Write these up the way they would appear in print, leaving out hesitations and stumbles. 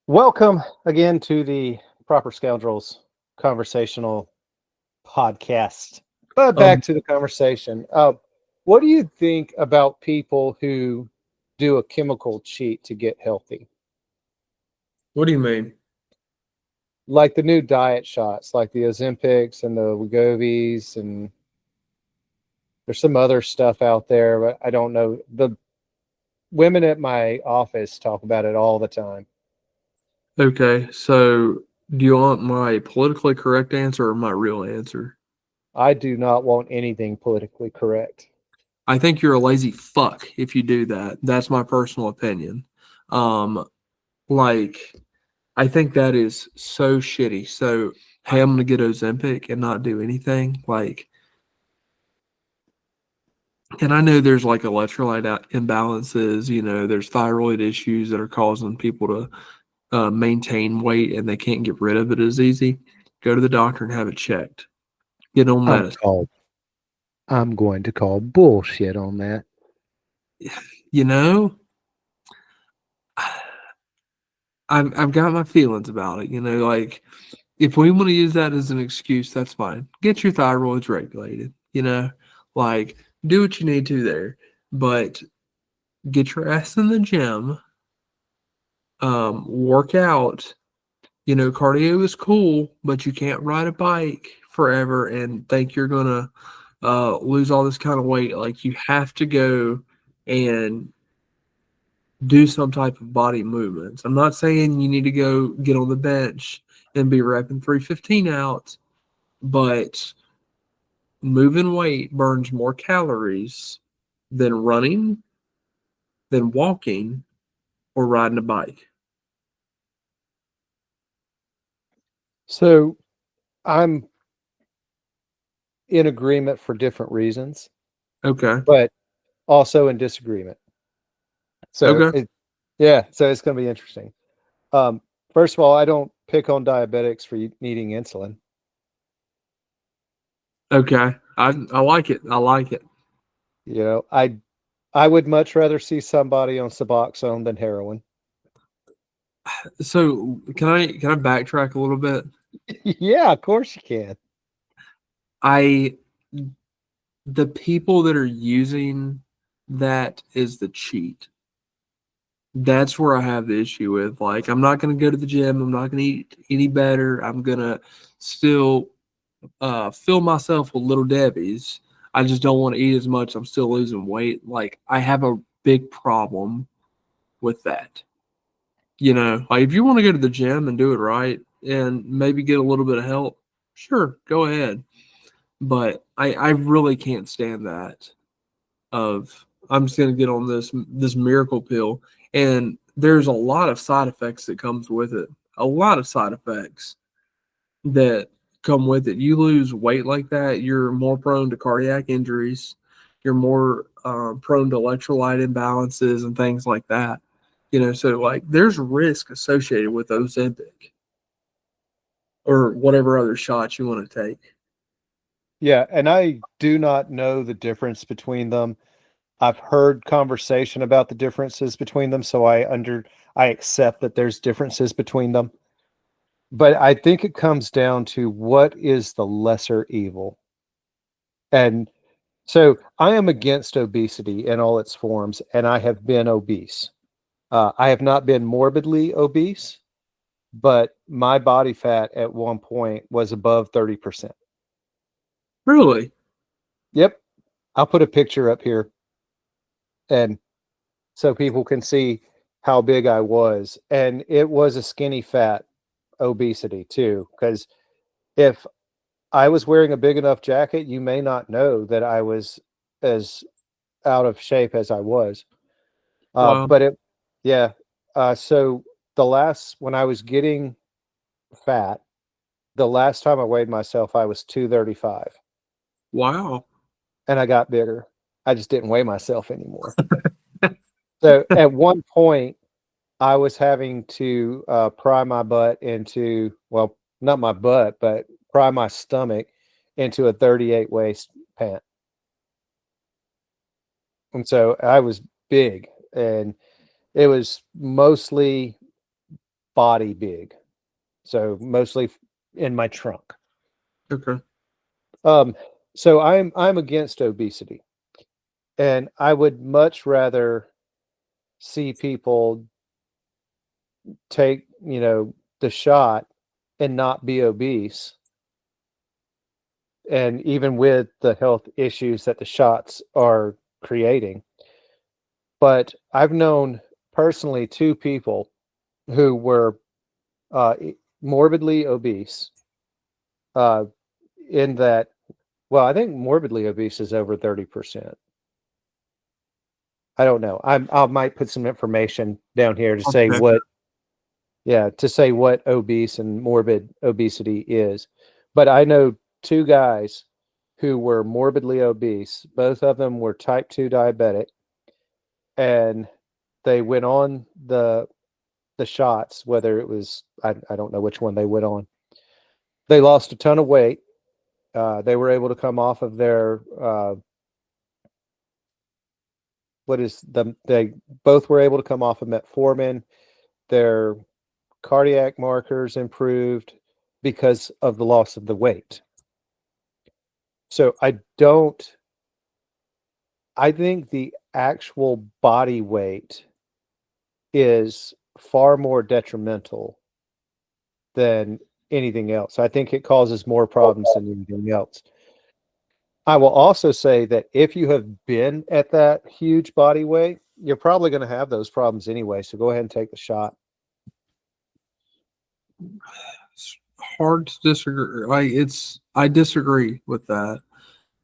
Welcome again to the Proper Scoundrels conversational podcast. But back Um, to the conversation. What do you think about people who do a chemical cheat to get healthy? what do you mean? Like the new diet shots, like the Ozempics and the Wegovy's, and there's some other stuff out there, but I don't know. The women at my office talk about it all the time. Okay, so do you want my politically correct answer or my real answer? I do not want anything politically correct. I think you're a lazy fuck if you do that. That's my personal opinion. Um, like, I think that is so shitty. So, hey, I'm gonna get Ozempic and not do anything. And I know there's like electrolyte imbalances. There's thyroid issues that are causing people to maintain weight and they can't get rid of it as easy. Go to the doctor and have it checked. Get on I'm medicine. called. I'm going to call bullshit on that. You know, I've got my feelings about it. Like if we want to use that as an excuse, that's fine. Get your thyroids regulated. Like do what you need to there, but get your ass in the gym. Work out. Cardio is cool, but you can't ride a bike forever and think you're gonna lose all this kind of weight. Like you have to go and do some type of body movements. I'm not saying you need to go get on the bench and be repping 315 out, but moving weight burns more calories than running, than walking, or riding a bike. So I'm in agreement for different reasons, Okay. but also in disagreement. So Okay. yeah, so it's going to be interesting. Um, First of all, I don't pick on diabetics for needing insulin. Okay. I like it. I like it. You know, I would much rather see somebody on Suboxone than heroin. So can I backtrack a little bit? Yeah, of course you can. I the people that are using that is the cheat. That's where I have the issue with. Like, I'm not going to go to the gym. I'm not going to eat any better. I'm going to still fill myself with Little Debbie's. I just don't want to eat as much. I'm still losing weight. Like, I have a big problem with that. Like if you want to go to the gym and do it right and maybe get a little bit of help, sure, go ahead. But I really can't stand that of I'm just gonna get on this miracle pill. And there's a lot of side effects that comes with it. A lot of side effects that come with it. You lose weight like that, you're more prone to cardiac injuries. You're more prone to electrolyte imbalances and things like that. So like there's risk associated with Ozempic or whatever other shots you want to take. Yeah, and I do not know the difference between them. I've heard conversation about the differences between them, so I accept that there's differences between them. But I think it comes down to what is the lesser evil. And so I am against obesity in all its forms, and I have been obese. I have not been morbidly obese, but my body fat at one point was above 30%. Really? Yep. I'll put a picture up here and so people can see how big I was. And it was a skinny fat obesity too, because if I was wearing a big enough jacket, you may not know that I was as out of shape as I was. Wow. But it, yeah. So when I was getting fat, the last time I weighed myself, I was 235 Wow. and I got bigger. I just didn't weigh myself anymore. So at one point, I was having to pry my butt into, well, not my butt, but pry my stomach into a 38 waist pant. And so I was big, and it was mostly body big, so mostly in my trunk. Okay. Um, so I'm against obesity, and I would much rather see people take, the shot and not be obese, and even with the health issues that the shots are creating. But I've known personally two people who were morbidly obese, uh, in that, well, I think morbidly obese is over 30%. I don't know. I might put some information down here to I'll say check it. what, yeah, to say what obese and morbid obesity is. But I know two guys who were morbidly obese. Both of them were type 2 diabetic, and they went on the shots, whether it was, I don't know which one they went on. They lost a ton of weight. They were able to come off of their they both were able to come off of metformin. Their cardiac markers improved because of the loss of the weight. So I think the actual body weight is far more detrimental than anything else. I think it causes more problems than anything else. I will also say that if you have been at that huge body weight, you're probably going to have those problems anyway. So go ahead and take the shot. It's hard to disagree. I disagree with that.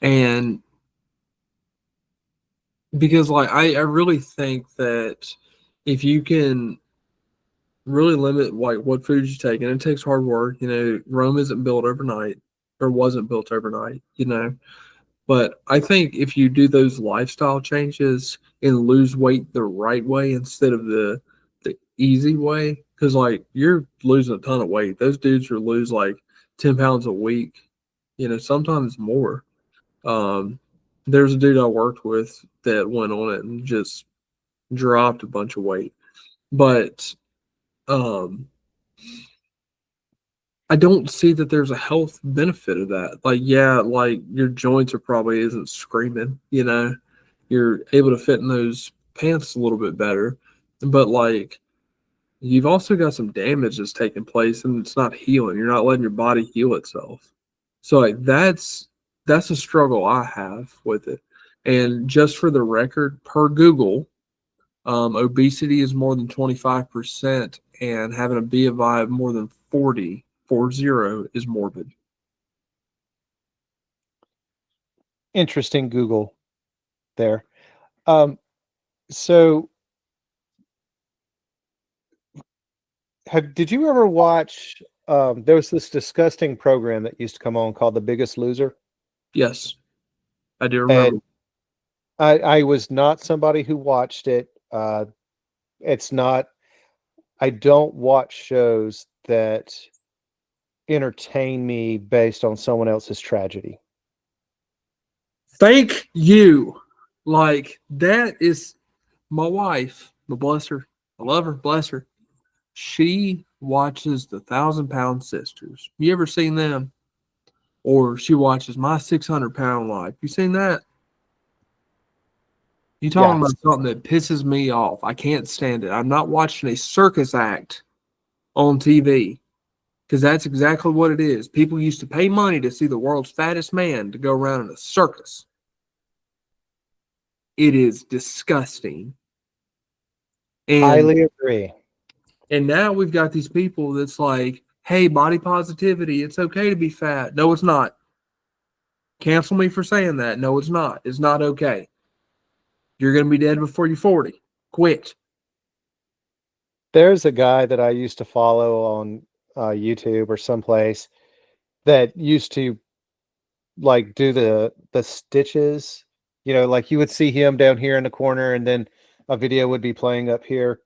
And because I really think that if you can really limit like what foods you take, and it takes hard work, Rome isn't built overnight or wasn't built overnight. But I think if you do those lifestyle changes and lose weight the right way instead of the easy way, because like you're losing a ton of weight. Those dudes will lose like 10 pounds a week, sometimes more. Um, there's a dude I worked with that went on it and just dropped a bunch of weight. But um, I don't see that there's a health benefit of that. Like, yeah, like your joints are probably isn't screaming. You're able to fit in those pants a little bit better. But like you've also got some damage that's taking place and it's not healing. You're not letting your body heal itself. So like that's a struggle I have with it. And just for the record, per Google, obesity is more than 25%, and having a BMI of more than 40 is morbid. Interesting Google there. Um, so did you ever watch, there was this disgusting program that used to come on called The Biggest Loser? Yes, I do remember. And I was not somebody who watched it. It's not, I don't watch shows that entertain me based on someone else's tragedy. Thank you. Like that is my wife. But bless her. I love her. Bless her. She watches the 1,000 Pound Sisters. You ever seen them? Or she watches My 600 Pound Life. You seen that? You talking Yes. about something that pisses me off. I can't stand it. I'm not watching a circus act on TV because that's exactly what it is. People used to pay money to see the world's fattest man to go around in a circus. It is disgusting. And Highly agree. and now we've got these people that's like, hey, body positivity, it's okay to be fat. No, it's not. Cancel me for saying that. No, it's not. It's not okay. You're going to be dead before you're 40. Quit. There's a guy that I used to follow on YouTube or someplace that used to like do the stitches. Like you would see him down here in the corner, and then a video would be playing up here.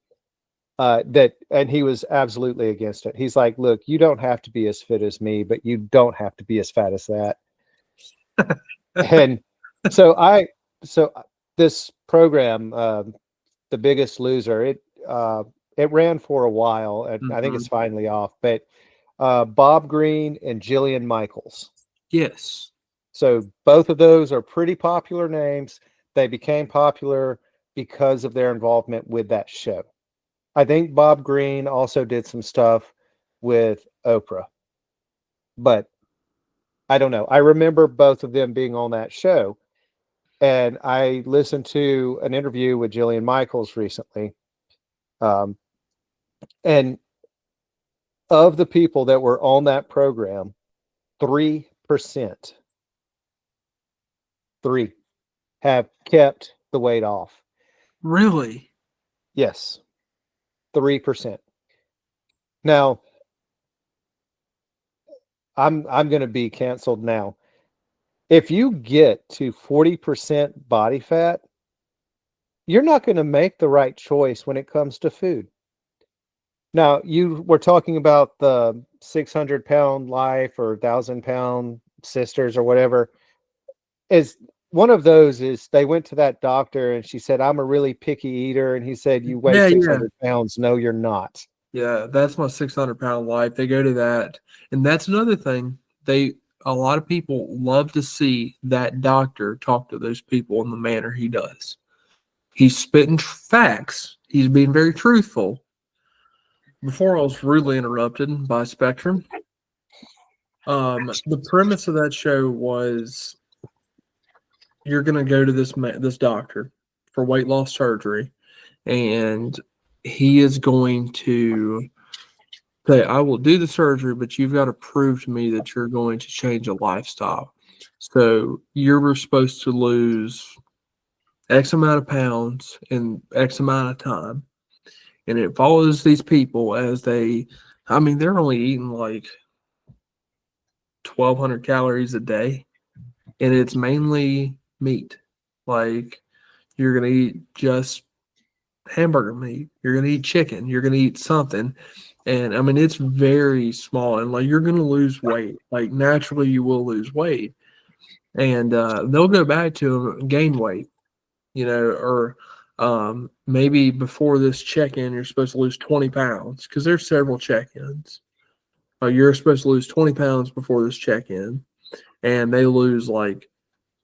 And he was absolutely against it. He's like, "Look, you don't have to be as fit as me, but you don't have to be as fat as that." And so this program, The Biggest Loser, It ran for a while, and I think Hmm. it's finally off. But Bob Green and Jillian Michaels. Yes. So both of those are pretty popular names. They became popular because of their involvement with that show. I think Bob Green also did some stuff with Oprah, but I don't know. I remember both of them being on that show, and I listened to an interview with Jillian Michaels recently. Um, and of the people that were on that program, 3%, three, have kept the weight off. Really? Yes, 3%. Now, I'm going to be canceled now. If you get to 40% body fat, you're not going to make the right choice when it comes to food. Now, you were talking about the 600-pound life or 1,000-pound sisters or whatever. Is one of those is they went to that doctor and she said, I'm a really picky eater. And he said, you weigh Yeah, yeah. 600 pounds. No, you're not. Yeah, that's my 600-pound life. They go to that. And that's another thing. A lot of people love to see that doctor talk to those people in the manner he does. He's spitting facts. He's being very truthful. Before I was rudely interrupted by Spectrum, the premise of that show was you're going to go to this doctor for weight loss surgery, and he is going to say, I will do the surgery, but you've got to prove to me that you're going to change a lifestyle. So you're supposed to lose X amount of pounds in X amount of time. And it follows these people as I mean, they're only eating like 1,200 calories a day, and it's mainly meat. Like, you're going to eat just hamburger meat, you're going to eat chicken, you're going to eat something. And I mean, it's very small, and like you're going to lose weight. Like, naturally, you will lose weight, and they'll go back to gain weight, or maybe before this check in, you're supposed to lose 20 pounds because there's several check ins. You're supposed to lose 20 pounds before this check in, and they lose like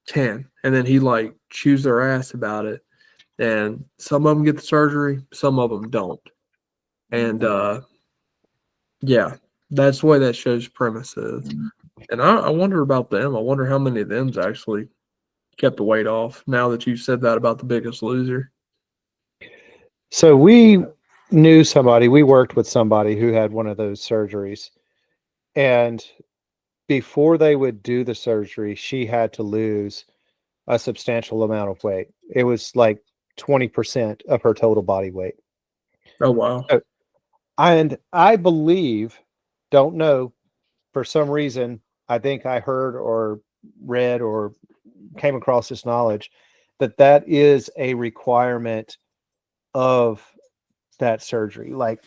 10. And then he like chews their ass about it. And some of them get the surgery, some of them don't. And yeah, that's the way that show's premise is. And I wonder about them. I wonder how many of them's actually kept the weight off now that you said that about the Biggest Loser. So we knew somebody, we worked with somebody who had one of those surgeries. And before they would do the surgery, she had to lose a substantial amount of weight. It was like 20% of her total body weight. Oh, wow. So, and I believe, don't know, for some reason, I think I heard or read or came across this knowledge that that is a requirement of that surgery. Like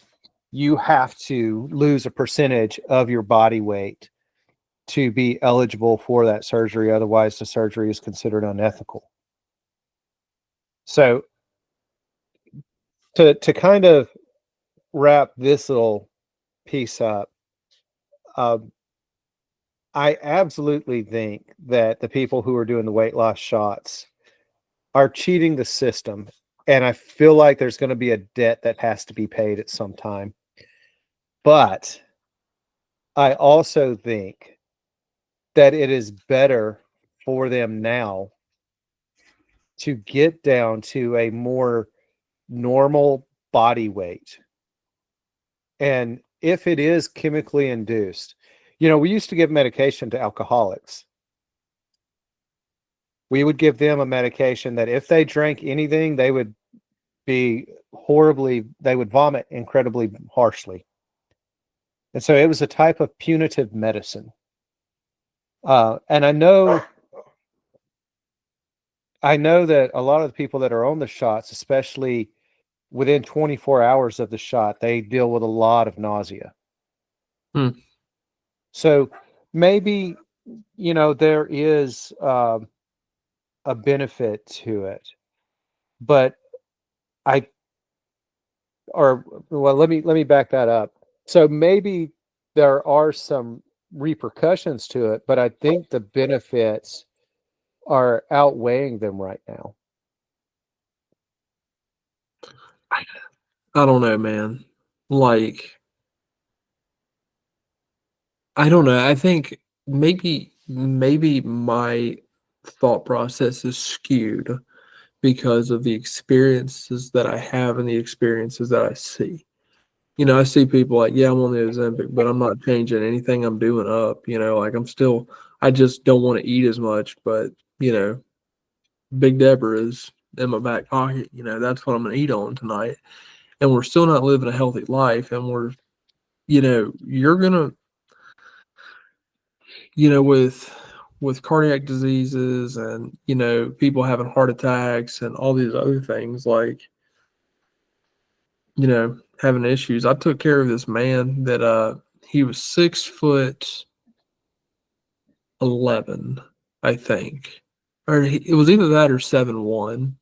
you have to lose a percentage of your body weight to be eligible for that surgery. Otherwise, the surgery is considered unethical. So to kind of wrap this little piece up, um, I absolutely think that the people who are doing the weight loss shots are cheating the system. And I feel like there's going to be a debt that has to be paid at some time. But I also think that it is better for them now to get down to a more normal body weight. And if it is chemically induced, we used to give medication to alcoholics. We would give them a medication that if they drank anything, they would they would vomit incredibly harshly. And so it was a type of punitive medicine. And I know that a lot of the people that are on the shots, especially within 24 hours of the shot, they deal with a lot of nausea. Hmm. So maybe, there is a benefit to it, but I or well, let me back that up. So maybe there are some repercussions to it, but I think the benefits are outweighing them right now. I don't know, man. Like, I don't know. I think maybe my thought process is skewed because of the experiences that I have and the experiences that I see. I see people like, yeah, I'm on the Ozempic, but I'm not changing anything I'm doing up. Like I just don't want to eat as much, but Big Deborah is in my back pocket. That's what I'm going to eat on tonight. And we're still not living a healthy life. And you're going to, with cardiac diseases and, people having heart attacks and all these other things, like, having issues. I took care of this man that, he was 6'11", I think. It was either that or 7'1",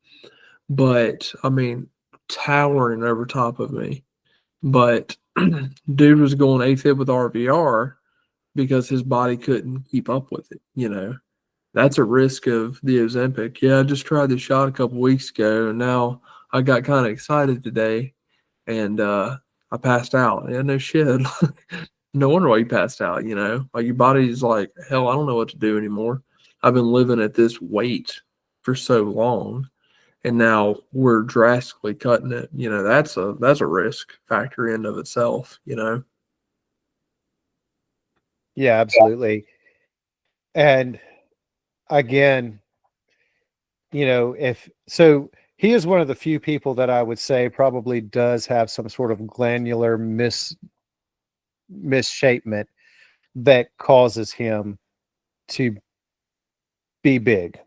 but I mean, towering over top of me. But dude was going AFib with RVR because his body couldn't keep up with it. That's a risk of the Ozempic. Yeah, I just tried the shot a couple weeks ago, and now I got kind of excited today, and I passed out. Yeah, no shit. No wonder why you passed out. Like your body's like, hell, I don't know what to do anymore. I've been living at this weight for so long, and now we're drastically cutting it. That's a risk factor in of itself. Yeah, absolutely. And again, if so, he is one of the few people that I would say probably does have some sort of glandular misshapement that causes him to be big,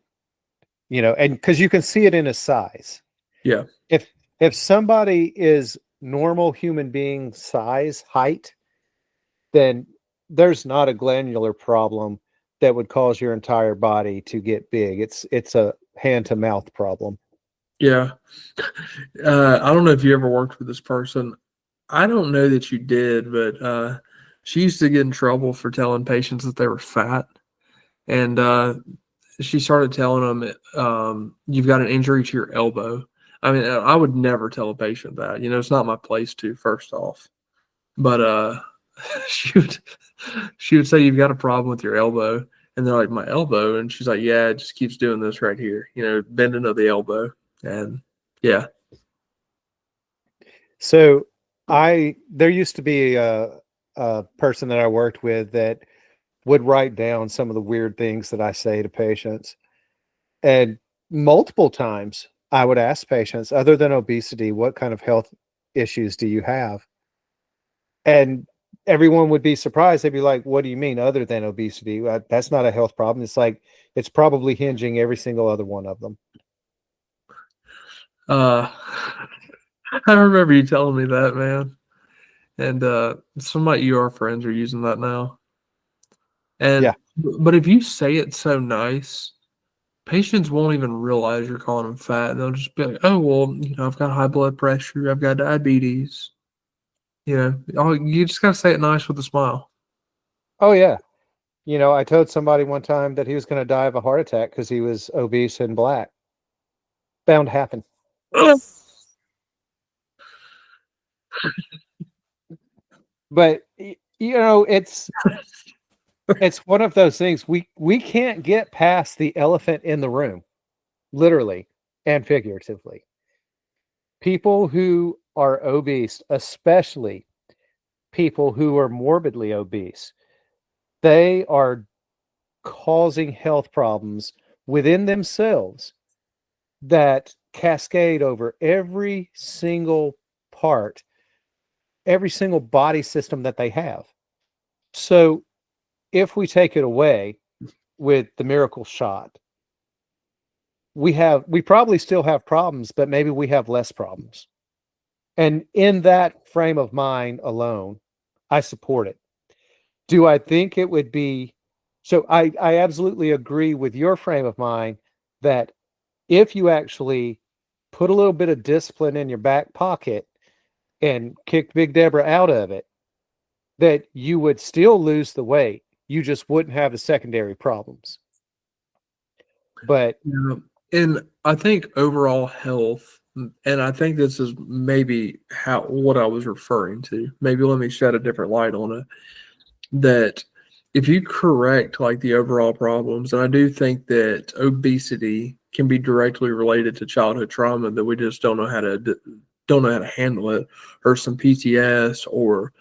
and because you can see it in his size. Yeah. If somebody is normal human being size, height, then there's not a glandular problem that would cause your entire body to get big. It's a hand to mouth problem. Yeah. I don't know if you ever worked with this person. I don't know that you did, but she used to get in trouble for telling patients that they were fat. And she started telling them, you've got an injury to your elbow. I mean, I would never tell a patient that. It's not my place to, first off. But she would she would say, you've got a problem with your elbow. And they're like, my elbow? And she's like, yeah, it just keeps doing this right here, bending of the elbow. And yeah. So there used to be a person that I worked with that would write down some of the weird things that I say to patients. And multiple times I would ask patients, other than obesity, what kind of health issues do you have? And everyone would be surprised. They'd be like, what do you mean other than obesity? That's not a health problem. It's like, it's probably hinging every single other one of them. Uh, I remember you telling me that, man. And some of my ER friends are using that now. Yeah. And but if you say it so nice, patients won't even realize you're calling them fat. They'll just be like, "Oh, well, I've got high blood pressure. I've got diabetes." You just gotta say it nice with a smile. Oh, yeah. I told somebody one time that he was going to die of a heart attack because he was obese and black. Bound to happen. But it's one of those things we can't get past the elephant in the room, literally and figuratively. People who are obese, especially people who are morbidly obese, they are causing health problems within themselves that cascade over every single part, every single body system that they have. So if we take it away with the miracle shot, we probably still have problems, but maybe we have less problems. And in that frame of mind alone, I support it. Do I think it would be so? I absolutely agree with your frame of mind that if you actually put a little bit of discipline in your back pocket, and kicked Big Deborah out of it, that you would still lose the weight. You just wouldn't have the secondary problems. But Yeah. And I think overall health, and I think this is maybe how what I was referring to. Maybe let me shed a different light on it. That if you correct like the overall problems, and I do think that obesity can be directly related to childhood trauma that we just don't know how to handle it, or some PTS or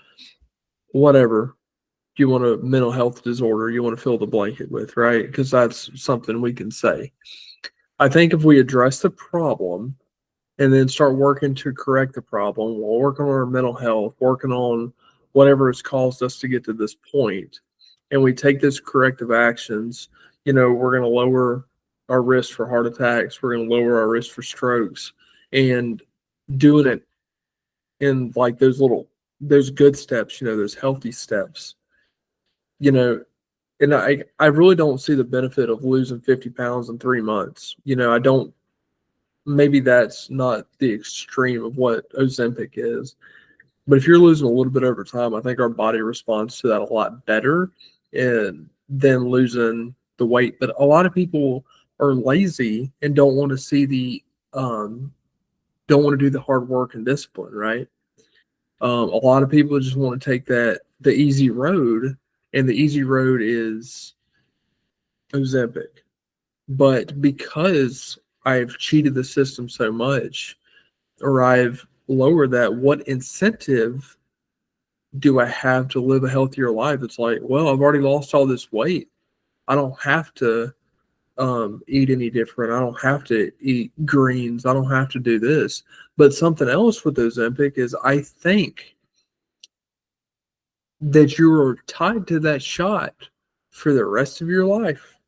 whatever you want a mental health disorder you want to fill the blanket with, right? Because that's something we can say. I think if we address the problem and then start working to correct the problem, we'll work on our mental health, working on whatever has caused us to get to this point, and we take those corrective actions, we're going to lower our risk for heart attacks, we're going to lower our risk for strokes, and doing it in like those good steps, those healthy steps, you know, and I really don't see the benefit of losing 50 pounds in 3 months. I don't, maybe that's not the extreme of what Ozempic is. But if you're losing a little bit over time, I think our body responds to that a lot better and than losing the weight. But a lot of people are lazy and um, don't want to do the hard work and discipline, right? A lot of people just want to take the easy road, and the easy road is Ozempic. But because I've cheated the system so much, or I've lowered that, what incentive do I have to live a healthier life? It's like, well, I've already lost all this weight. I don't have to eat any different. I don't have to eat greens. I don't have to do this. But something else with Ozempic is I think that you're tied to that shot for the rest of your life,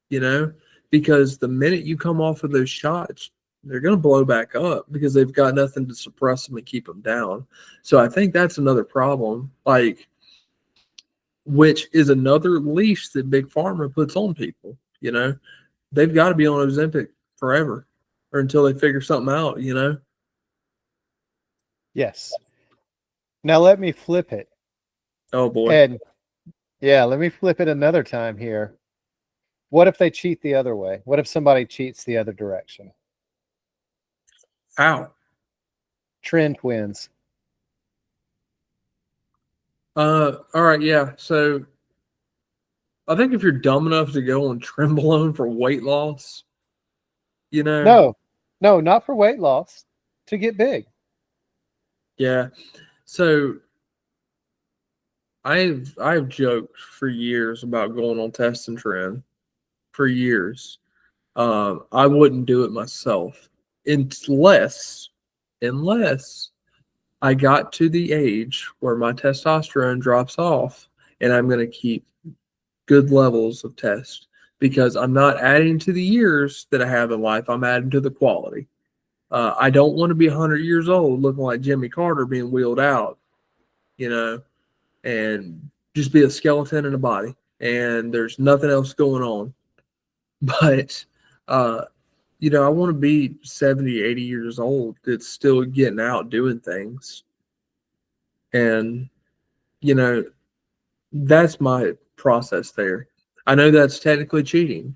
you know, because the minute you come off of those shots, they're going to blow back up because they've got nothing to suppress them and keep them down. So I think that's another problem, like, which is another leash that Big Pharma puts on people, they've got to be on Ozempic forever or until they figure something out. yes. Now let me flip it. Oh boy. And yeah, let me flip it another time here. What if they cheat the other way? What if somebody cheats the other direction? Ow. Trend wins. All right, yeah. So I think if you're dumb enough to go on Trenbolone for weight loss, you know, No, no, not for weight loss, to get big. yeah. So I've joked for years about going on test and trend for years. I wouldn't do it myself unless unless I got to the age where my testosterone drops off and I'm going to keep good levels of test because I'm not adding to the years that I have in life. I'm adding to the quality. I don't want to be 100 years old looking like Jimmy Carter being wheeled out, you know, and just be a skeleton in a body and there's nothing else going on. But, uh, I want to be 70, 80 years old that's still getting out doing things. And, you know, that's my process there. I know that's technically cheating,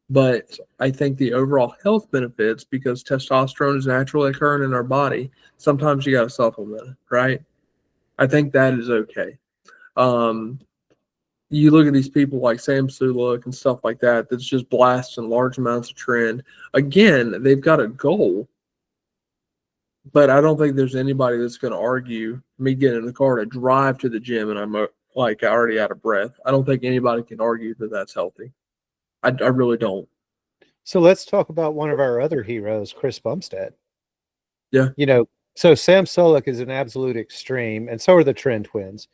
but I think the overall health benefits, because testosterone is naturally occurring in our body, sometimes you got to supplement it, right? I think that is okay. Um, you look at these people like Sam Sulek and stuff like that, that's just blasting large amounts of trend. Again, they've got a goal, but I don't think there's anybody that's going to argue me getting in the car to drive to the gym and I'm like already out of breath. I don't think anybody can argue that that's healthy. I really don't. So let's talk about one of our other heroes, Chris Bumstead. Yeah. So Sam Sulek is an absolute extreme, and so are the Trend twins.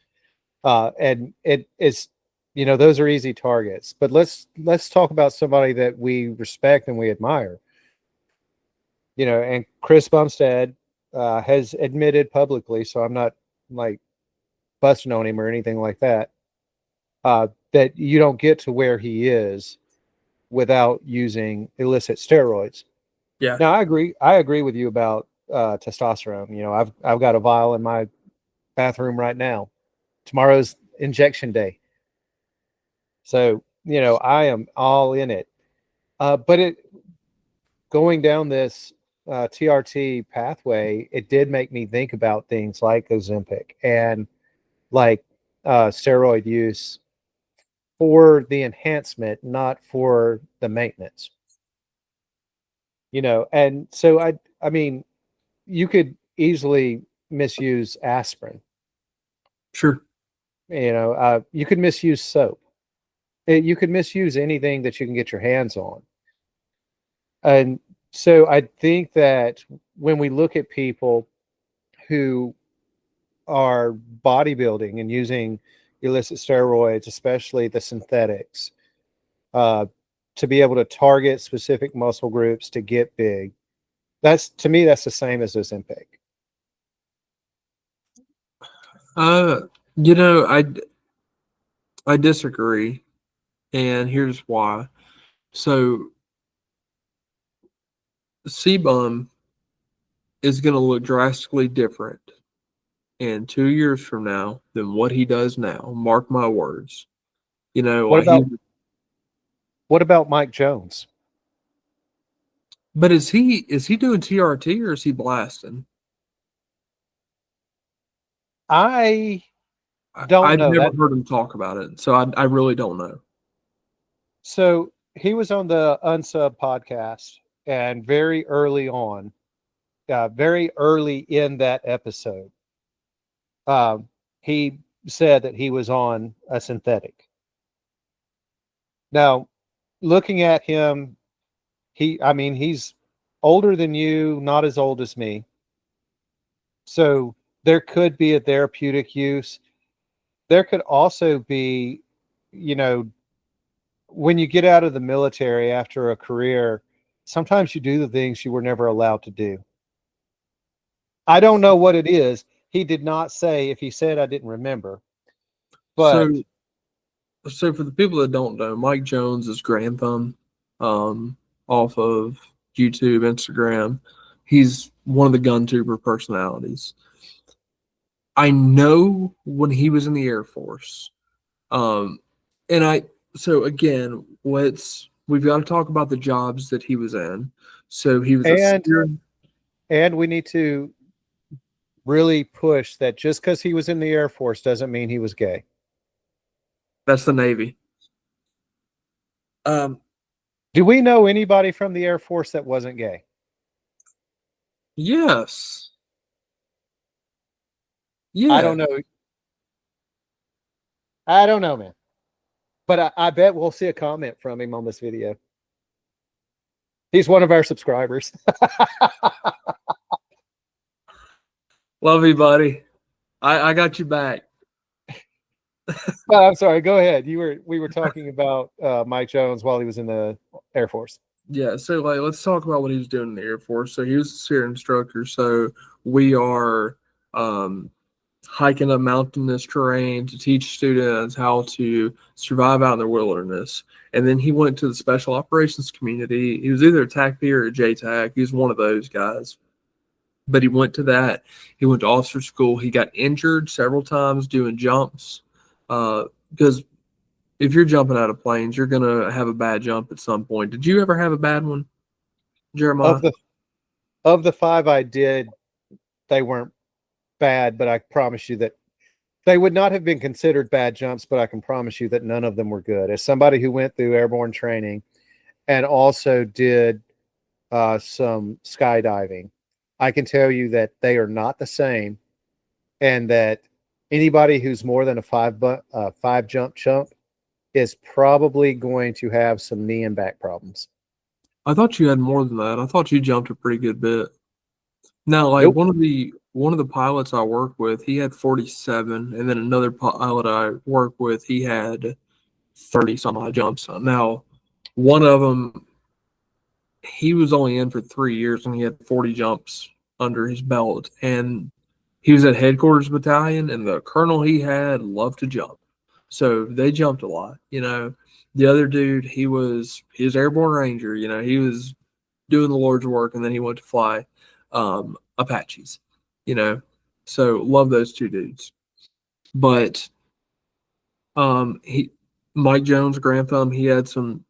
And it is, those are easy targets. But let's talk about somebody that we respect and we admire. And Chris Bumstead has admitted publicly, so I'm not like busting on him or anything like that. That you don't get to where he is without using illicit steroids. Yeah. Now, I agree. I agree with you about testosterone. I've got a vial in my bathroom right now. Tomorrow's injection day, so I am all in it. But it going down this TRT pathway, it did make me think about things like Ozempic and like steroid use for the enhancement, not for the maintenance. And so I mean, you could easily misuse aspirin. Sure. You could misuse soap. You could misuse anything that you can get your hands on. And so I think that when we look at people who are bodybuilding and using illicit steroids, especially the synthetics, uh, to be able to target specific muscle groups to get big, that's to me that's the same as Ozempic. Uh, you know, I disagree, and here's why. So, sebum is going to look drastically different in 2 years from now than what he does now. Mark my words. What Like he. about what about Mike Jones? But is he doing TRT or is he blasting? I don't I've know never that. heard him talk about it, so I really don't know. So he was on the Unsub podcast, and very early in that episode, um, he said that he was on a synthetic. Now, looking at him, I mean, he's older than you, not as old as me. So there could be a therapeutic use. There could also be, you know, when you get out of the military after a career, sometimes you do the things you were never allowed to do. I don't know what it is. He did not say. If he said, I didn't remember. But So so for the people that don't know, Mike Jones is Grand Thumb, um, off of YouTube, Instagram. He's one of the gun tuber personalities. I know when he was in the Air Force, um, and so again, we've got to talk about the jobs that he was in. So he was a and seer. and we need to really push that just because he was in the Air Force doesn't mean he was gay. That's the Navy. Um, Do we know anybody from the Air Force that wasn't gay? yes, I yeah. don't know. I don't know, man. But I bet we'll see a comment from him on this video. He's one of our subscribers. Love you, buddy. I got you back. I'm sorry. Go ahead. We were talking about Mike Jones while he was in the Air Force. Yeah, so like let's talk about what he was doing in the Air Force. So he was a SEER instructor. So we are um, hiking up mountainous terrain to teach students how to survive out in the wilderness. And then he went to the special operations community. He was either a TACP or a JTAC. He was one of those guys. But he went to that. He went to officer school. He got injured several times doing jumps. Because if you're jumping out of planes, you're gonna have a bad jump at some point. Did you ever have a bad one, Of Jeremiah? the five I did, they weren't bad, but I promise you that they would not have been considered bad jumps, but I can promise you that none of them were good. As somebody who went through airborne training and also did some skydiving, I can tell you that they are not the same, and that anybody who's more than a five jump chump is probably going to have some knee and back problems. I thought you had more than that. I thought you jumped a pretty good bit. Now, like Nope. one of the pilots I work with, he had 47, and then another pilot I work with, he had 30 some odd jumps. Now, one of them, he was only in for 3 years, and he had 40 jumps under his belt, and he was at headquarters battalion, and the colonel he had loved to jump, so they jumped a lot. The other dude, he was airborne ranger. He was doing the Lord's work, and then he went to fly. Apaches, you know. So love those two dudes. But he Mike Jones, Grand Thumb, he had some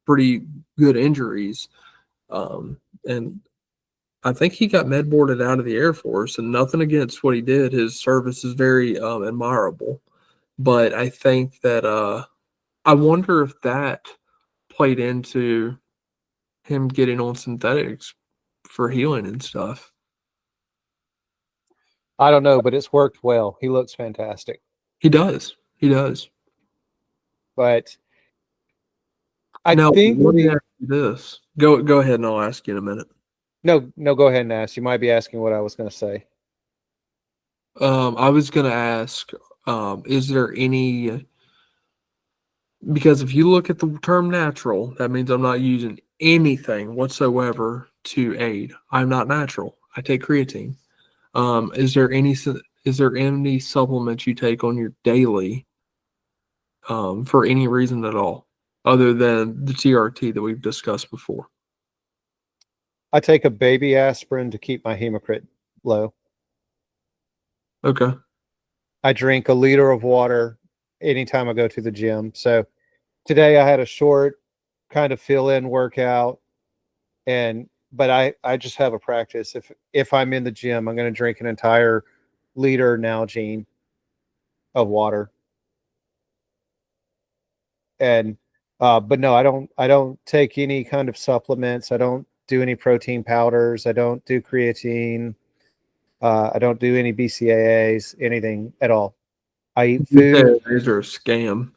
pretty good injuries. And I think he got med boarded out of the Air Force, and nothing against what he did. His service is very admirable. But I think that I wonder if that played into him getting on synthetics for healing and stuff. I don't know, but it's worked well. He looks fantastic. He does. He does. But I Now, think let me ask you this. Go ahead, and I'll ask you in a minute. no, go ahead and ask. You might be asking what I was going to say. I was gonna ask, is there any, because if you look at the term natural, that means I'm not using anything whatsoever to aid. I'm not natural. I take creatine. Is there any supplements you take on your daily for any reason at all, other than the TRT that we've discussed before? I take a baby aspirin to keep my hematocrit low. Okay. I drink a liter of water anytime I go to the gym. So today I had a short kind of fill in workout, and but I just have a practice. If I'm in the gym, I'm going to drink an entire liter Nalgene of water. And but no, I don't take any kind of supplements. I don't do any protein powders. I don't do creatine. I don't do any BCAAs, anything at all. I eat You said food. these are a scam.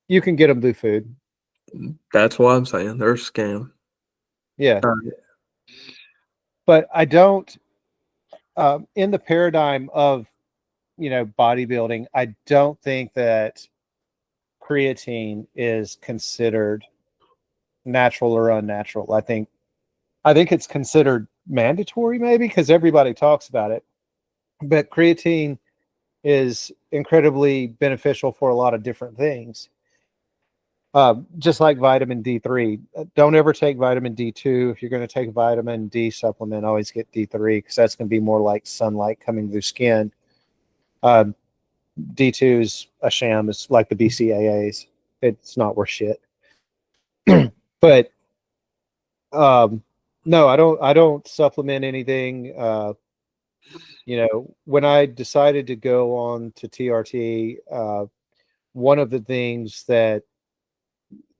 You can get them through food. That's what I'm saying. They're a scam. Yeah, Uh, but I don't. In the paradigm of bodybuilding, I don't think that creatine is considered natural or unnatural. I think it's considered mandatory, maybe because everybody talks about it. But creatine is incredibly beneficial for a lot of different things. Just like vitamin D3. Don't ever take vitamin D2. If you're going to take a vitamin D supplement, always get D3 because that's going to be more like sunlight coming through skin. Um, D2 is a sham. It's like the BCAAs. It's not worth shit. But no, I don't supplement anything. When I decided to go on to TRT, one of the things that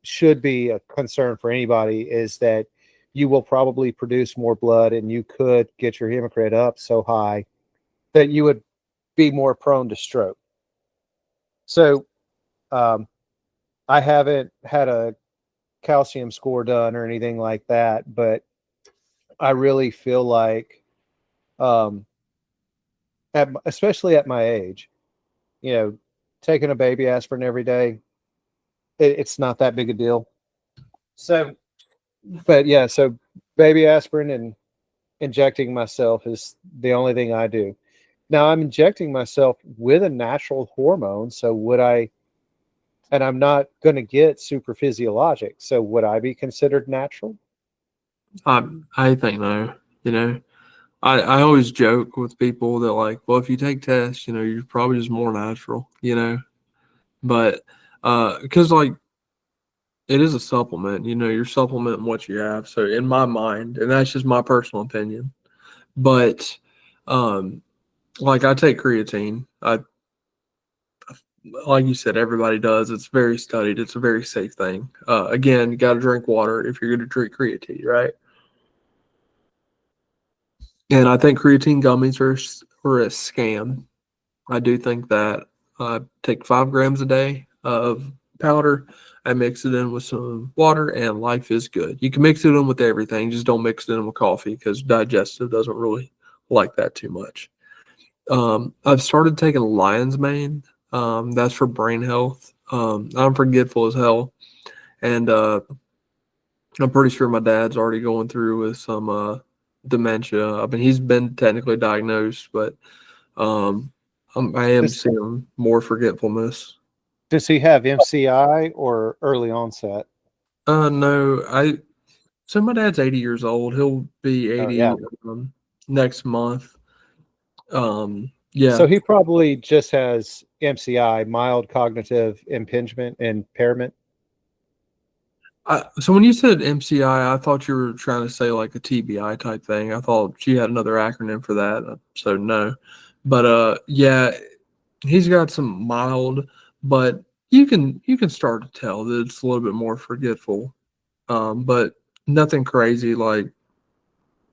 should be a concern for anybody is that you will probably produce more blood and you could get your hematocrit up so high that you would be more prone to stroke. So um, I haven't had a calcium score done or anything like that, but I really feel like, um, especially at my age, you know, taking a baby aspirin every day, it's not that big a deal. So, but yeah, so baby aspirin and injecting myself is the only thing I do. Now I'm injecting myself with a natural hormone. So would I, and I'm not going to get super physiologic. So would I be considered natural? I think no. You know, I always joke with people that like, well, if you take tests, you're probably just more natural. But because like it is a supplement, you're supplementing what you have. So in my mind, and that's just my personal opinion, but um, like I take creatine. I like you said, everybody does. It's very studied. It's a very safe thing. Again, you got to drink water if you're going to drink creatine, right? And I think creatine gummies are a scam. I do think that I take 5 grams a day of powder. I mix it in with some water, and life is good. You can mix it in with everything, just don't mix it in with coffee because digestive doesn't really like that too much. I've started taking lion's mane. That's for brain health. I'm forgetful as hell, and I'm pretty sure my dad's already going through with some dementia. I mean, he's been technically diagnosed, but um, I am Does, seeing more forgetfulness. does he have MCI or early onset? No, So my dad's 80 years old. He'll be Oh 80 yeah. next month. Yeah. So he probably just has MCI, mild cognitive impingement and impairment. So when you said MCI, I thought you were trying to say like a TBI type thing. I thought she had another acronym for that. So no. But yeah, he's got some mild, but you can start to tell that it's a little bit more forgetful. But nothing crazy. Like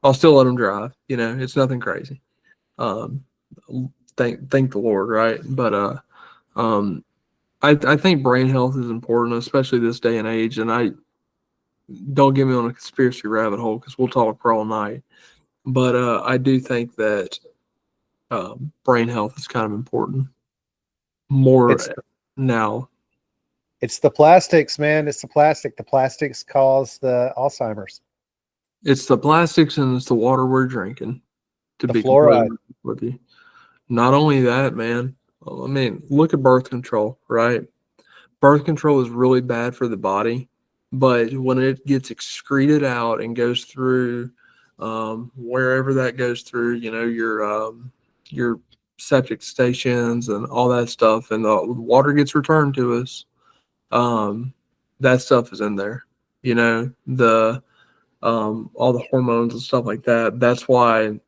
I'll still let him drive. It's nothing crazy. Um, thank the Lord, right? But um, I think brain health is important, especially this day and age. And I don't get me on a conspiracy rabbit hole because we'll talk for all night. But I do think that brain health is kind of important more It's now. it's the plastics, man. It's the plastic. The plastics cause the Alzheimer's. It's the plastics and it's the water we're drinking. To The be completely fluoride. honest with you, not only that, man. I mean, look at birth control, right? Birth control is really bad for the body, but when it gets excreted out and goes through wherever that goes through, your septic stations and all that stuff, and the water gets returned to us, that stuff is in there. The all the hormones and stuff like that. That's why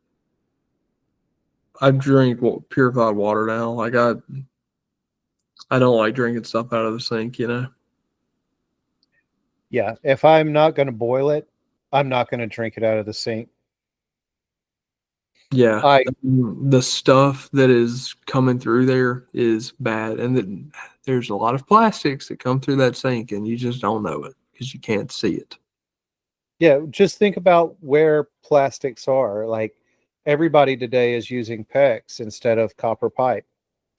I drink purified water now. Like I don't like drinking stuff out of the sink. Yeah. If I'm not going to boil it, I'm not going to drink it out of the sink. Yeah, I the stuff that is coming through there is bad, and there's a lot of plastics that come through that sink, and you just don't know it because you can't see it. Yeah, just think about where plastics are. Like everybody today is using PEX instead of copper pipe,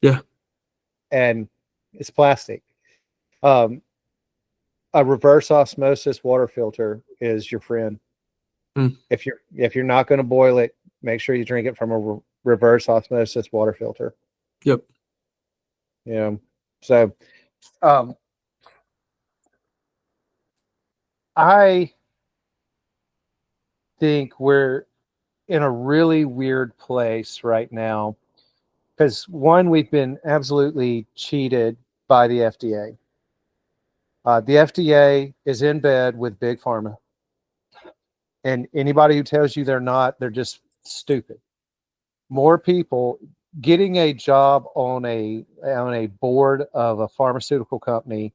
Yeah. and it's plastic. Um, a reverse osmosis water filter is your friend. Mm, If you're not going to boil it, make sure you drink it from a reverse osmosis water filter. yep. You know, so um, I think we're in a really weird place right now because one, we've been absolutely cheated by the FDA. The FDA is in bed with Big Pharma, and anybody who tells you they're not, they're just stupid. More people getting a job on a board of a pharmaceutical company,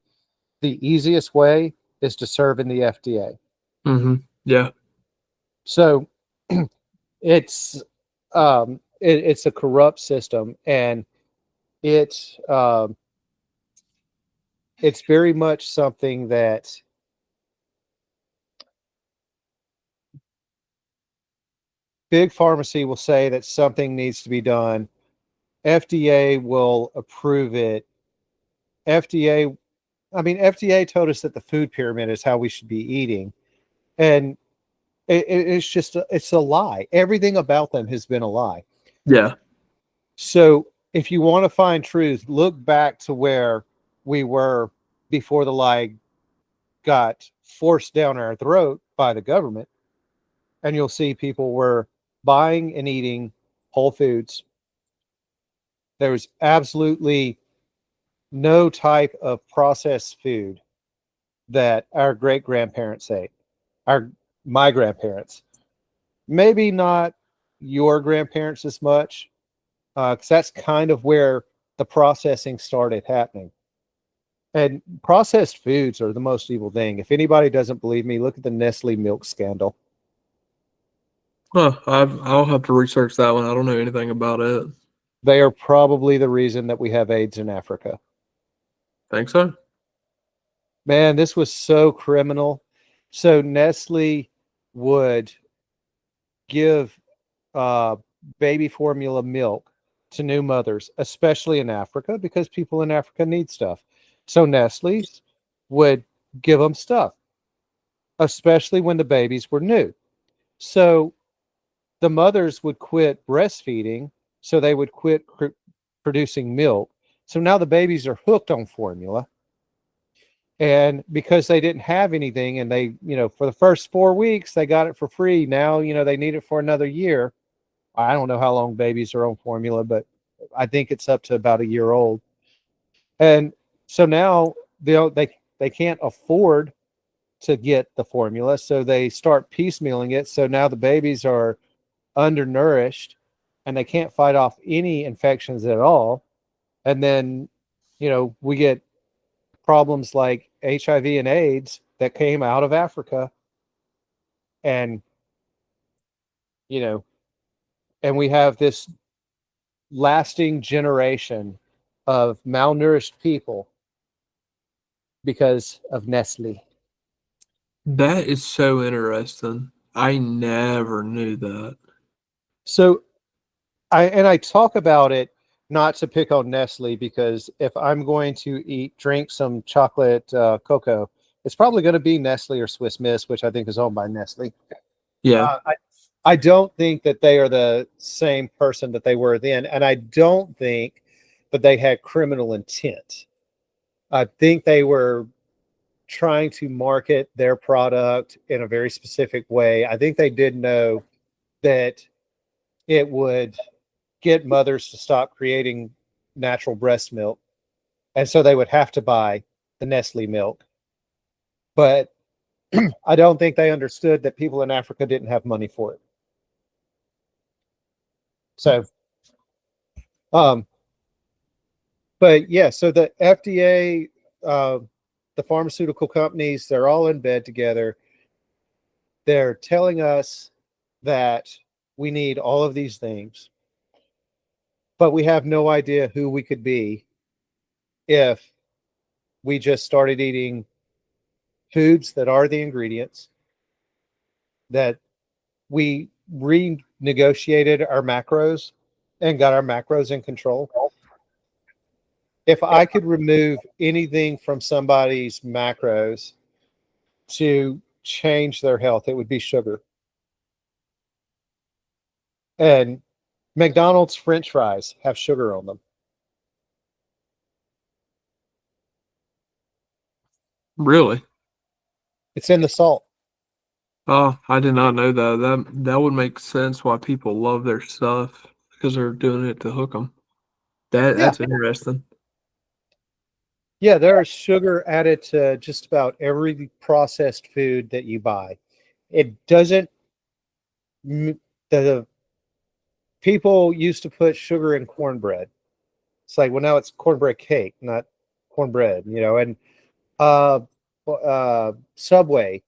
the easiest way is to serve in the FDA. Yeah. So it's it's a corrupt system, and it's um, it's very much something that big pharmacy will say that something needs to be done. FDA will approve it. FDA, I mean, FDA told us that the food pyramid is how we should be eating, and it's a lie. Everything about them has been a lie. Yeah. So if you want to find truth, look back to where we were before the lie got forced down our throat by the government, and you'll see people were buying and eating whole foods. There was absolutely no type of processed food that our great grandparents ate. Our My grandparents, maybe not your grandparents as much, because that's kind of where the processing started happening. And processed foods are the most evil thing. If anybody doesn't believe me, look at the Nestle milk scandal. I'll have to research that one. I don't know anything about it. They are probably the reason that we have AIDS in Africa. Think so? Man, this was so criminal. So Nestle would give uh, baby formula milk to new mothers, especially in Africa, because people in Africa need stuff. So Nestle's would give them stuff, especially when the babies were new. So the mothers would quit breastfeeding, so they would quit producing milk. So now the babies are hooked on formula. And because they didn't have anything, and they, for the first 4 weeks, they got it for free. Now, they need it for another year. I don't know how long babies are on formula, but I think it's up to about a year old. And so now they can't afford to get the formula, so they start piecemealing it. So now the babies are undernourished, and they can't fight off any infections at all. And then, we get problems like HIV and AIDS that came out of Africa, and you know, and we have this lasting generation of malnourished people because of Nestle. That is so interesting. I never knew that. So I talk about it not to pick on Nestle, because if I'm going to drink some chocolate cocoa, it's probably going to be Nestle or Swiss Miss, which I think is owned by Nestle. Yeah. I don't think that they are the same person that they were then, and I don't think that they had criminal intent. I think they were trying to market their product in a very specific way. I think they did know that it would get mothers to stop creating natural breast milk, and so they would have to buy the Nestle milk. But I don't think they understood that people in Africa didn't have money for it. So, um, but yeah, so the FDA, the pharmaceutical companies, they're all in bed together. They're telling us that we need all of these things, but we have no idea who we could be if we just started eating foods that are the ingredients, that we renegotiated our macros and got our macros in control. If I could remove anything from somebody's macros to change their health, it would be sugar. And McDonald's French fries have sugar on them. Really? It's in the salt. Oh, I did not know that. That would make sense why people love their stuff because they're doing it to hook them. Yeah. That's interesting. Yeah, there is sugar added to just about every processed food that you buy. It doesn't, the people used to put sugar in cornbread. It's like, well, now it's cornbread cake, not cornbread, and uh, Subway,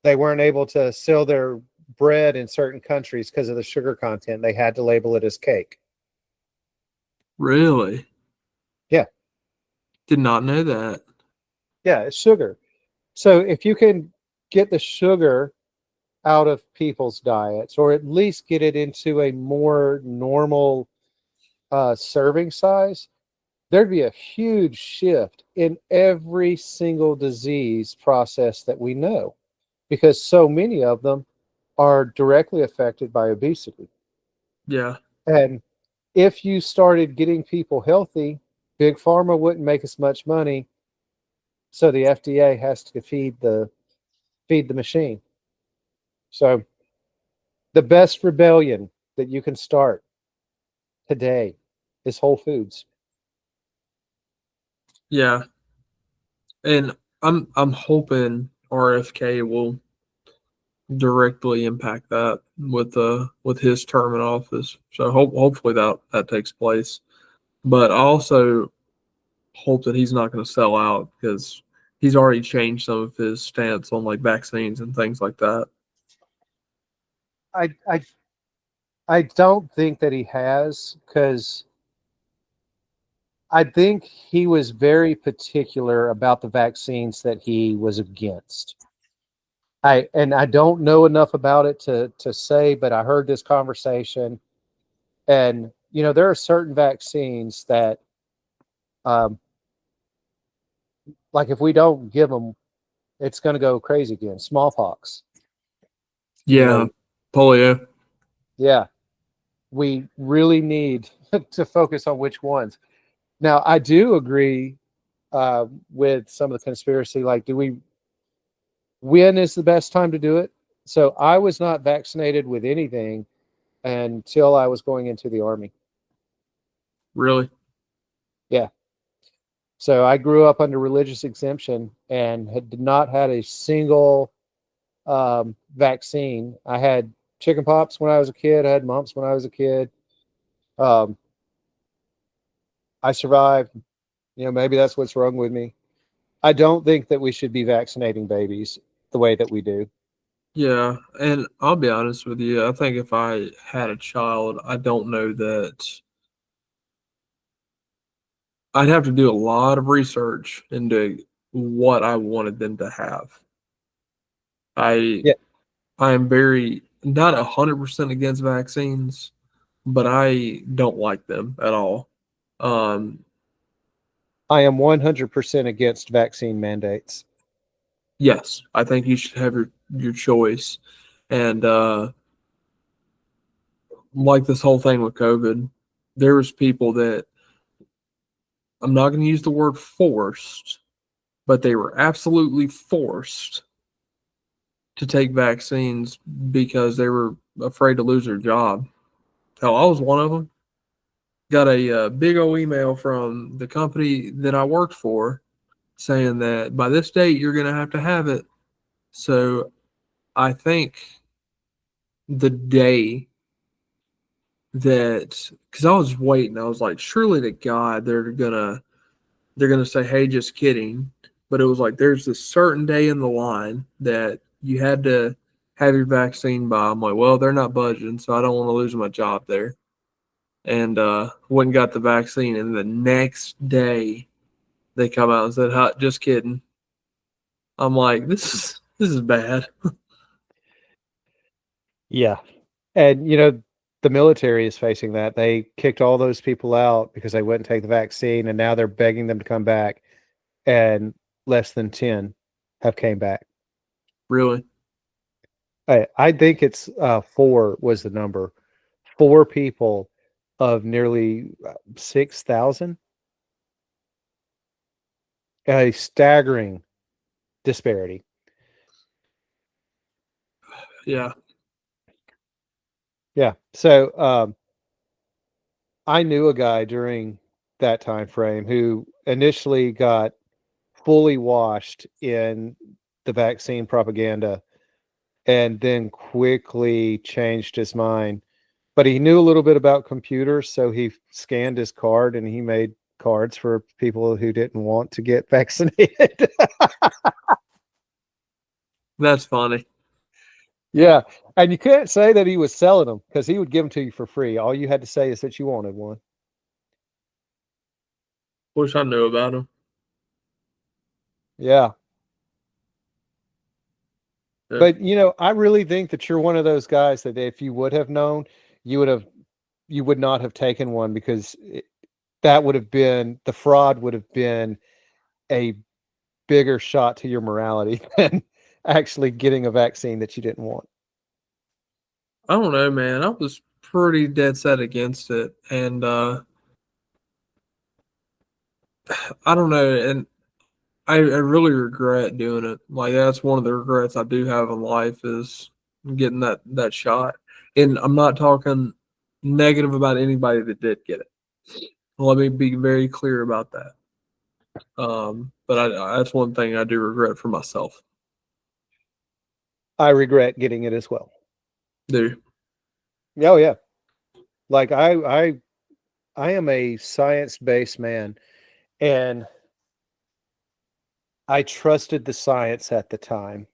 they weren't able to sell their bread in certain countries because of the sugar content. They had to label it as cake. Really? Yeah, Did not know that. yeah, it's sugar. So if you can get the sugar out of people's diets, or at least get it into a more normal serving size, there'd be a huge shift in every single disease process that we know, because so many of them are directly affected by obesity. Yeah. And if you started getting people healthy, big pharma wouldn't make as much money, so the FDA has to feed the machine. So the best rebellion that you can start today is Whole Foods. Yeah. And I'm hoping RFK will directly impact that with his term in office. So hopefully that takes place. But I also hope that he's not going to sell out because he's already changed some of his stance on like vaccines and things like that. I I I don't think that he has, because I think he was very particular about the vaccines that he was against. I don't know enough about it to say, but I heard this conversation, and there are certain vaccines that, um, like if we don't give them, it's going to go crazy again. Smallpox. You Yeah, know, polio. yeah, we really need to focus on which ones. Now, I do agree with some of the conspiracy. Like, do we when is the best time to do it? So I was not vaccinated with anything until I was going into the army. Really? Yeah. So I grew up under religious exemption and did not had a single vaccine. I had chicken pox when I was a kid. I had mumps when I was a kid. Um, I survived. You know, maybe that's what's wrong with me. I don't think that we should be vaccinating babies the way that we do. Yeah, and I'll be honest with you. I think if I had a child, I don't know that I'd have to do a lot of research into what I wanted them to have. I Yeah, I am very not 100% against vaccines, but I don't like them at all. Um, I am 100% against vaccine mandates. yes, I think you should have your choice, and like this whole thing with COVID, there was people that I'm not going to use the word forced, but they were absolutely forced to take vaccines because they were afraid to lose their job. Hell, I was one of them. Got a big old email from the company that I worked for saying that by this date you're going to have it. So I think the day that, because I was waiting, I was like, surely to God they're gonna say, hey, just kidding. But it was like there's this certain day in the line that you had to have your vaccine by. I'm like, well, they're not budging, so I don't want to lose my job there. And went and got the vaccine, and the next day they come out and said, "Huh, just kidding." I'm like, this is bad. Yeah. And, you know, the military is facing that. They kicked all those people out because they wouldn't take the vaccine, and now they're begging them to come back. And less than 10 have came back. Really? I think it's four was the number. Four people of nearly 6,000. A staggering disparity. Yeah, Yeah. So I knew a guy during that time frame who initially got fully washed in the vaccine propaganda and then quickly changed his mind. But he knew a little bit about computers, so he scanned his card and he made cards for people who didn't want to get vaccinated. that's funny. Yeah, and you can't say that he was selling them because he would give them to you for free. All you had to say is that you wanted one. Wish I knew about him. Yeah. Yeah. But, you know, I really think that you're one of those guys that if you would have known, you would have you would not have taken one because that would have been the fraud would have been a bigger shot to your morality than actually getting a vaccine that you didn't want. I don't know, man. I was pretty dead set against it, and I don't know, and I really regret doing it. Like that's one of the regrets I do have in life is getting that shot. And I'm not talking negative about anybody that did get it. Let me be very clear about that. But that's one thing I do regret for myself. I regret getting it as well. Do Oh yeah. Like I am a science-based man and I trusted the science at the time.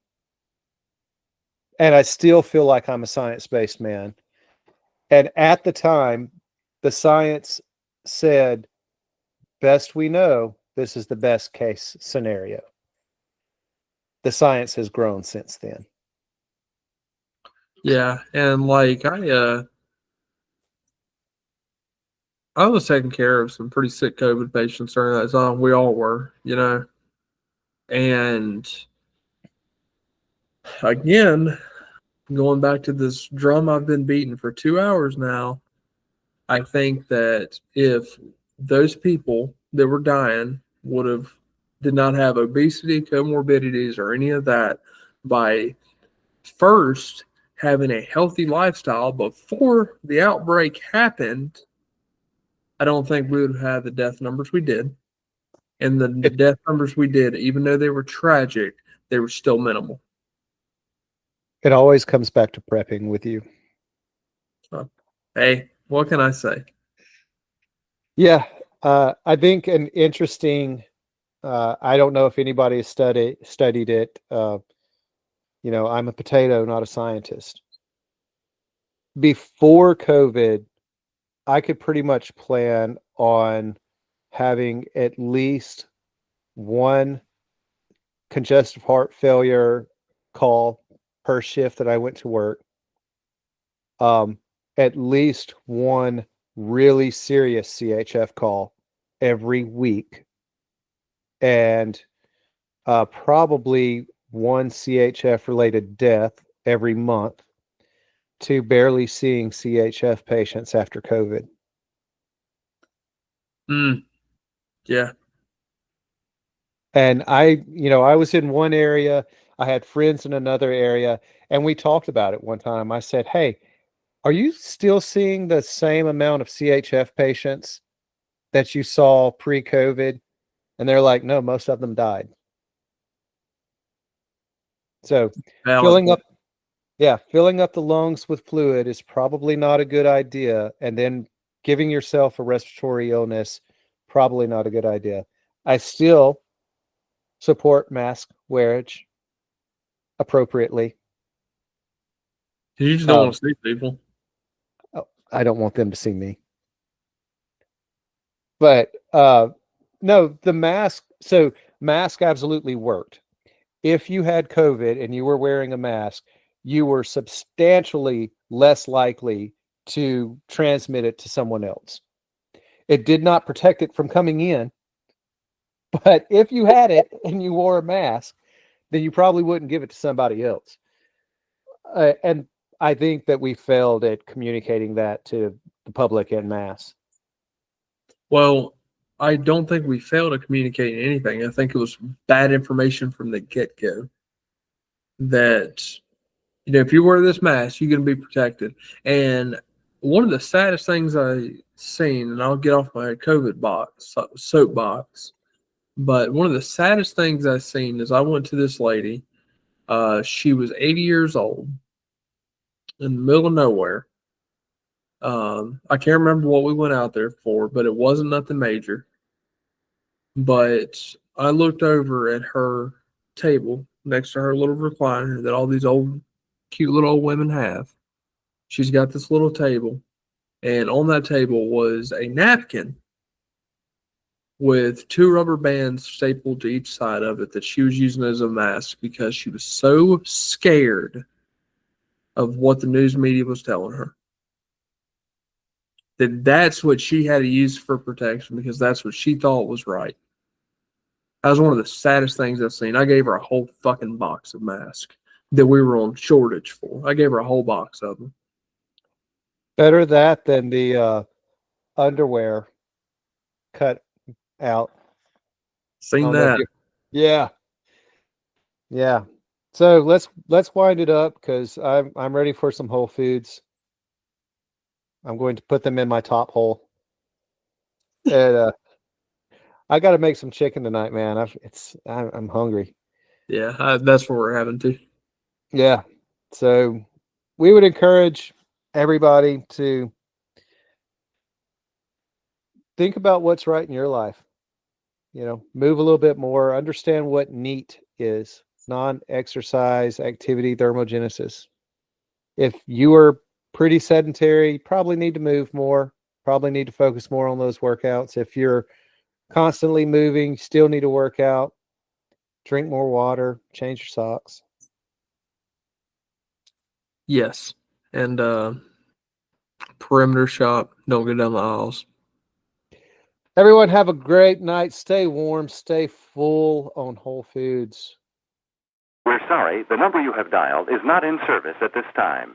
And I still feel like I'm a science-based man. And at the time, the science said, best we know, this is the best case scenario. The science has grown since then. yeah, and like I was taking care of some pretty sick COVID patients during that time. We all were, and again, going back to this drum I've been beating for 2 hours now, I think that if those people that were dying would have did not have obesity, comorbidities, or any of that by first having a healthy lifestyle before the outbreak happened, I don't think we would have had the death numbers we did. And the It death numbers we did, even though they were tragic, they were still minimal. it always comes back to prepping with you. So, hey, what can I say? Yeah, I think an interesting. I don't know if anybody has studied it. I'm a potato, not a scientist. Before COVID, I could pretty much plan on having at least one congestive heart failure call per shift that I went to work. At least one really serious CHF call every week, and probably one CHF related death every month, to barely seeing CHF patients after COVID. Yeah. And I was in one area, I had friends in another area, and we talked about it one time. I said, "Hey, are you still seeing the same amount of CHF patients that you saw pre-COVID?" And they're like, "No, most of them died." So Valid filling point. up, yeah, filling up the lungs with fluid is probably not a good idea. And then giving yourself a respiratory illness, probably not a good idea. I still support mask wearage appropriately. You just don't Um, want to see people. I don't want them to see me. But no, the mask. So mask absolutely worked. If you had COVID and you were wearing a mask, you were substantially less likely to transmit it to someone else. It did not protect it from coming in, but if you had it and you wore a mask, then you probably wouldn't give it to somebody else. And I think that we failed at communicating that to the public en masse. Well, I don't think we failed to communicate anything. I think it was bad information from the get go that, if you wear this mask, you're going to be protected. And one of the saddest things I seen, and I'll get off my COVID soapbox, but one of the saddest things I seen is I went to this lady. She was 80 years old in the middle of nowhere. I can't remember what we went out there for, but it wasn't nothing major. But I looked over at her table next to her little recliner that all these old, cute little old women have. She's got this little table, and on that table was a napkin with two rubber bands stapled to each side of it that she was using as a mask because she was so scared of what the news media was telling her. That's what she had to use for protection because that's what she thought was right. That was one of the saddest things I've seen. I gave her a whole fucking box of masks that we were on shortage for. I gave her a whole box of them. Better that than the underwear cut out. I Seen don't know if that. you, yeah, yeah. So let's wind it up because I'm ready for some Whole Foods. I'm going to put them in my top hole. And I got to make some chicken tonight, man. I'm hungry. Yeah, that's what we're having to. Yeah. So we would encourage everybody to think about what's right in your life. Move a little bit more, understand what NEAT is, non-exercise activity thermogenesis. If you are pretty sedentary, you probably need to move more, probably need to focus more on those workouts. If you're constantly moving, still need to work out, drink more water, change your socks. Yes. And perimeter shop. Don't go down the aisles. Everyone have a great night. Stay warm, stay full on Whole Foods. We're sorry, the number you have dialed is not in service at this time.